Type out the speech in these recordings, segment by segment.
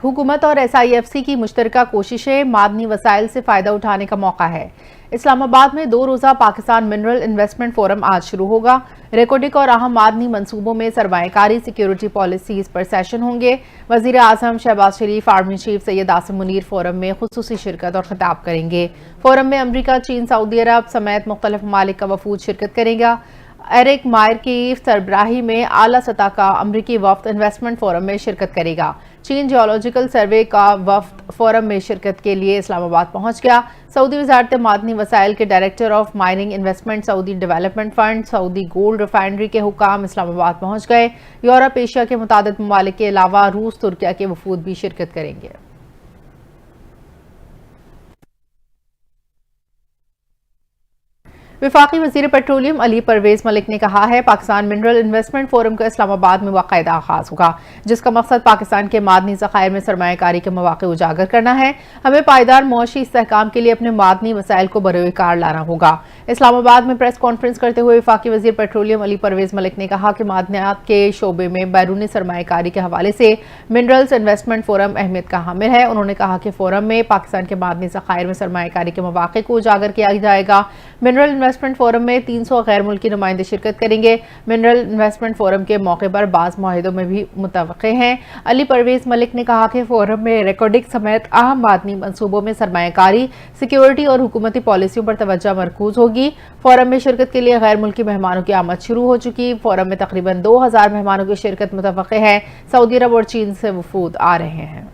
हुकूमत और SIFC की मुश्तरका कोशिशें मादनी वसाइल से फायदा उठाने का मौका है। इस्लामाबाद में 2 रोज़ा पाकिस्तान मिनरल इन्वेस्टमेंट फोरम आज शुरू होगा। रेकॉर्डिक और अहम मादनी मंसूबों में सरमायाकारी सिक्योरिटी पॉलिसीज पर सेशन होंगे। वज़ीर आज़म Shahbaz Sharif, army chief Syed Asim Munir forum में खुसूसी शिरकत और खिताब करेंगे। फोरम में अमरीका, चीन, सऊदी अरब समेत मुख्तलिफ ममालिक का वफूद शिरकत करेगा। एरिक मायर की सरबराही में आला सतह का अमरीकी वफ्द इन्वेस्टमेंट फोरम में शिरकत करेगा। चीन जियोलॉजिकल सर्वे का वफ्द फोरम में शिरकत के लिए इस्लामाबाद पहुंच गया। सऊदी वजारत मादनी वसाइल के director of mining investment, Saudi development fund, Saudi gold refinery के हुकाम इस्लामाबाद पहुंच गए। यूरोप, एशिया के मुतादिद ममालिक के अलावा रूस, तुर्किया के वफूद भी शिरकत करेंगे। वफाकी वज़ीर पेट्रोलियम अली परवेज मलिक ने कहा है, पाकिस्तान मिनरल इन्वेस्टमेंट फोरम का इस्लामाबाद में बाकायदा आगाज होगा, जिसका मकसद पाकिस्तान के मादनी ज़खायर में सरमायाकारी के मौके उजागर करना है। हमें पायदार मुआशी इस्तेहकाम के लिए अपने मादनी वसाइल को बरोए कार लाना होगा। इस्लामाबाद में प्रेस कॉन्फ्रेंस करते हुए वफाकी वज़ीर पेट्रोलियम अली परवेज मलिक ने कहा कि मादनियात के शोबे में बैरूनी सरमायाकारी के हवाले से मिनरल्स इन्वेस्टमेंट फोरम अहमियत का हामिल है। उन्होंने कहा कि फोरम में पाकिस्तान के मादनी ज़खायर में सरमायाकारी के मौके को उजागर किया जाएगा। मिनरल इन्वेस्टमेंट फोरम में 300 गैर मुल्की नुमाइंदे शिरकत करेंगे। मिनरल इन्वेस्टमेंट फोरम के मौके पर बाज़ मुआहिदों में भी मुतवक्के हैं। अली परवेज मलिक ने कहा कि फोरम में रिकॉर्डिंग समेत अहम मादनी मंसूबों में सरमायाकारी, सिक्योरिटी और हुकूमती पॉलिसियों पर तवज्जो मरकूज होगी। फोरम में शिरकत के लिए गैर मुल्की मेहमानों की आमद शुरू हो चुकी। फोरम में तकरीबन 2000 मेहमानों की शिरकत मुतवक्के है। सऊदी अरब और चीन से वफूद आ रहे हैं।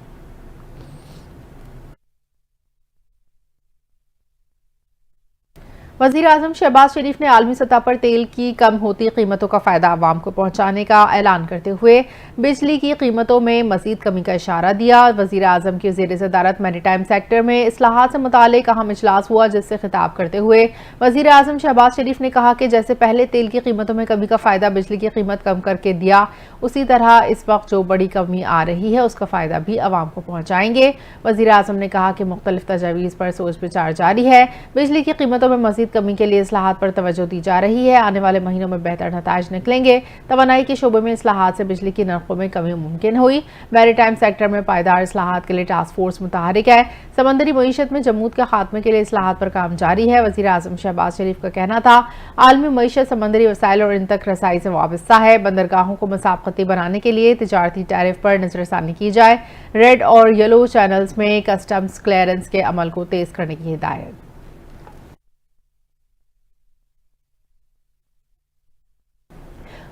वज़ीर आज़म शहबाज शरीफ ने आलमी सतह पर तेल की कम होती कीमतों का फ़ायदा आवाम को पहुँचाने का ऐलान करते हुए बिजली की कीमतों में मज़ीद कमी का इशारा दिया। वज़ीर आज़म की ज़ेर सदारत मैरीटाइम सेक्टर में इस्लाहात से मुतालिक अहम इजलास हुआ, जिससे खिताब करते हुए वज़ीर आज़म शहबाज शरीफ ने कहा कि जैसे पहले तेल की कीमतों में कमी का फ़ायदा बिजली की कीमत कम करके दिया, उसी तरह इस वक्त जो बड़ी कमी आ रही है उसका फ़ायदा भी आवाम को पहुँचाएंगे। वज़ीर आज़म ने कहा कि मुख्तलिफ तजावीज़ पर सोच विचार जारी है। बिजली की कीमतों में मज़ीद कमी के लिए इस्लाहात पर तवज्जो दी जा रही है। आने वाले महीनों में बेहतर नताइज निकलेंगे। तवानाई के शोबे में इस्लाहात से बिजली की नरखों में कमी मुमकिन हुई। मैरीटाइम सेक्टर में पायदार इस्लाहात के लिए टास्क फोर्स मुतहरिक है। समंदरी मईशत में जमूद के खात्मे के लिए इस्लाहात पर काम जारी है। वज़ीर आज़म शहबाज शरीफ का कहना था, आलमी मईशत समंदरी वसाइल और इन तक रसाई से वाबस्ता है। बंदरगाहों को मसाबकती बनाने के लिए तिजारती टैरिफ पर नजरसानी की जाए। रेड और येलो चैनल्स में कस्टम्स क्लियरेंस के अमल को तेज करने की हिदायत।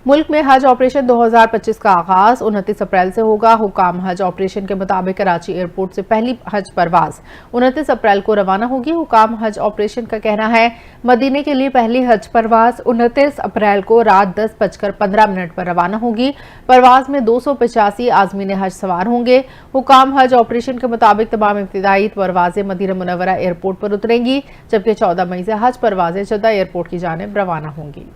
मुल्क में हज ऑपरेशन 2025 का आगाज 29 अप्रैल से होगा। हुकाम हज ऑपरेशन के मुताबिक कराची एयरपोर्ट से पहली हज परवाज 29 अप्रैल को रवाना होगी। हुकाम हज ऑपरेशन का कहना है, मदीने के लिए पहली हज परवाज 29 अप्रैल को रात 10:15 पर रवाना होगी। परवाज में 285 आज़मीन हज सवार होंगे। हुकाम हज ऑपरेशन के मुताबिक तमाम इब्तिदाई परवाजें मदीना मुनव्वरा एयरपोर्ट पर उतरेंगी, जबकि 14 मई से हज परवाजें जद्दा एयरपोर्ट की जानिब रवाना होंगी।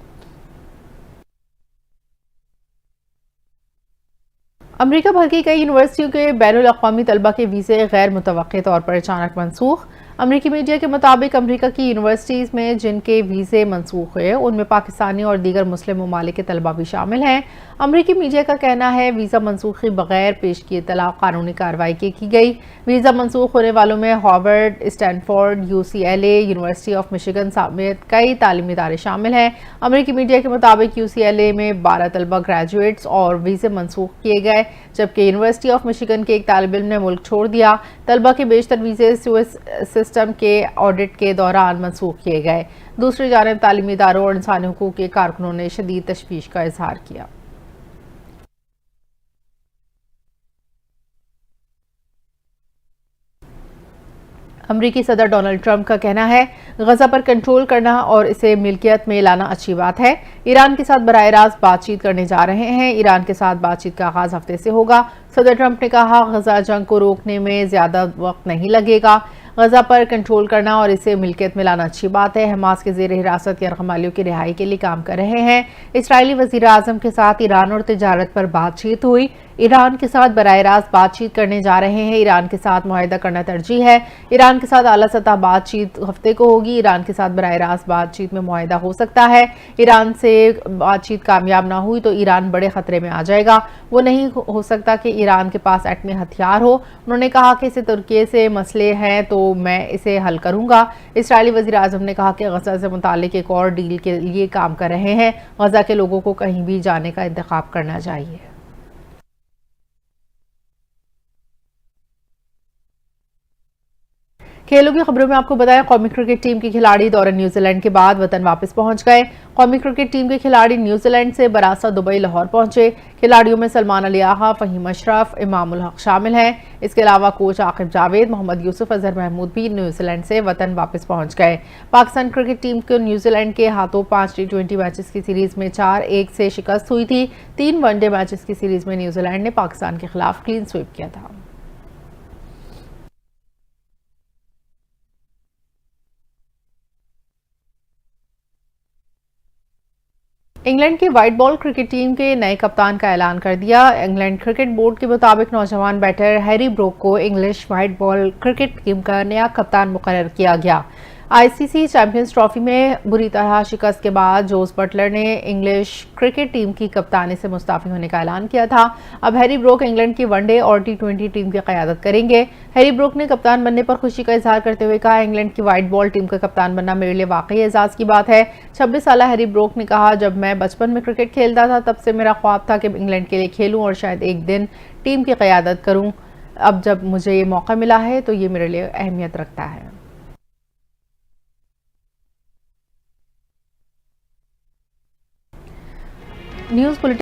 अमरीका भर की कई यूनिवर्सिटियों के बैनुल अक़वामी तलबा के वीज़े गैर मुतवक्के तौर पर अचानक मनसूख। अमरीकी मीडिया के मुताबिक अमरीका की यूनिवर्सिटीज़ में जिनके वीज़े मनसूख हुए उनमें पाकिस्तानी और दीगर मुस्लिम ममालिक के तलबा भी शामिल हैं। अमरीकी मीडिया का कहना है, वीज़ा मनसूखी बगैर पेश किए तलाक कानूनी कार्रवाई की गई। वीज़ा मनसूख होने वालों में Harvard, Stanford, UCLA, university of Michigan समेत कई तालीमी इदारे शामिल हैं। अमरीकी मीडिया के मुताबिक UCLA में 12 तलबा ग्रेजुएट्स और वीज़े मनसूख किए गए, जबकि यूनिवर्सिटी ऑफ मिशिगन के एक तालिब इल्म ने मुल्क छोड़ दिया। तलबा के बेशतर वीज़े स्विस सिस्टम के ऑडिट के दौरान मनसूख किए गए। दूसरी जानिब तालीमी इदारों और इंसानी हुकूक के कारकुनों ने शदीद तशवीश का इजहार किया। अमरीकी सदर डोनाल्ड ट्रंप का कहना है, गजा पर कंट्रोल करना और इसे मिल्कियत में लाना अच्छी बात है। ईरान के साथ बराह रास्त बातचीत करने जा रहे हैं। ईरान के साथ बातचीत का आगाज हफ्ते से होगा। सदर ट्रंप ने कहा, गजा जंग को रोकने में ज्यादा वक्त नहीं लगेगा। गजा पर कंट्रोल करना और इसे मिल्कियत में लाना अच्छी बात है। हमास के ज़ेर हिरासत यरगमालियों की रिहाई के लिए काम कर रहे हैं। इसराइली वज़ीर आज़म के साथ ईरान और तिजारत पर बातचीत हुई। ईरान के साथ बराह रास्त बातचीत करने जा रहे हैं। ईरान के साथ मुआहदा करना तरजीह है। ईरान के साथ आला सतह बातचीत हफ्ते को होगी। ईरान के साथ बराह रास्त बातचीत में मुआहदा हो सकता है। ईरान से बातचीत कामयाब ना हुई तो ईरान बड़े खतरे में आ जाएगा। वो नहीं हो सकता कि ईरान के पास एटमी हथियार हो। उन्होंने कहा कि इसे तुर्की से मसले हैं तो मैं इसे हल करूंगा। इसराइली वज़ीर आज़म ने कहा कि गजा से मुतालिक एक और डील के लिए काम कर रहे हैं। गजा के लोगों को कहीं भी जाने का इंतखाब करना चाहिए। खेलों की खबरों में आपको बताया, कौमी क्रिकेट टीम के खिलाड़ी दौरे न्यूजीलैंड के बाद वतन वापस पहुंच गए। कौमी क्रिकेट टीम के खिलाड़ी न्यूजीलैंड से बरासा, दुबई, लाहौर पहुंचे। खिलाड़ियों में सलमान अली आहा, फहीम अशरफ, इमामुल हक शामिल हैं। इसके अलावा कोच आकिब जावेद, मोहम्मद यूसुफ, अजहर महमूद भी न्यूजीलैंड से वतन वापस पहुंच गए। पाकिस्तान क्रिकेट टीम को न्यूजीलैंड के हाथों 5 T20 मैचेस की सीरीज में 4-1 से शिकस्त हुई थी। 3 वनडे मैचेस की सीरीज में न्यूजीलैंड ने पाकिस्तान के खिलाफ क्लीन स्वीप किया था। इंग्लैंड की व्हाइट बॉल क्रिकेट टीम के नए कप्तान का ऐलान कर दिया। इंग्लैंड क्रिकेट बोर्ड के मुताबिक नौजवान बैटर हैरी ब्रोक को English white ball cricket team का नया कप्तान मुकर्रर किया गया। आईसीसी चैंपियंस ट्रॉफी में बुरी तरह शिकस्त के बाद जोस बटलर ने इंग्लिश क्रिकेट टीम की कप्तानी से मुस्ताफी होने का ऐलान किया था। अब हैरी ब्रोक इंग्लैंड की वनडे और T20 टीम की क़यादत करेंगे। हैरी ब्रोक ने कप्तान बनने पर खुशी का इजहार करते हुए कहा, इंग्लैंड की व्हाइट बॉल टीम का कप्तान बनना मेरे लिए वाकई एजाज की बात है। 26 साल हैरी ब्रोक ने कहा, जब मैं बचपन में क्रिकेट खेलता था तब से मेरा ख्वाब था कि इंग्लैंड के लिए खेलूं और शायद एक दिन टीम की क़यादत करूं। अब जब मुझे ये मौका मिला है तो ये मेरे लिए अहमियत रखता है। News bulletin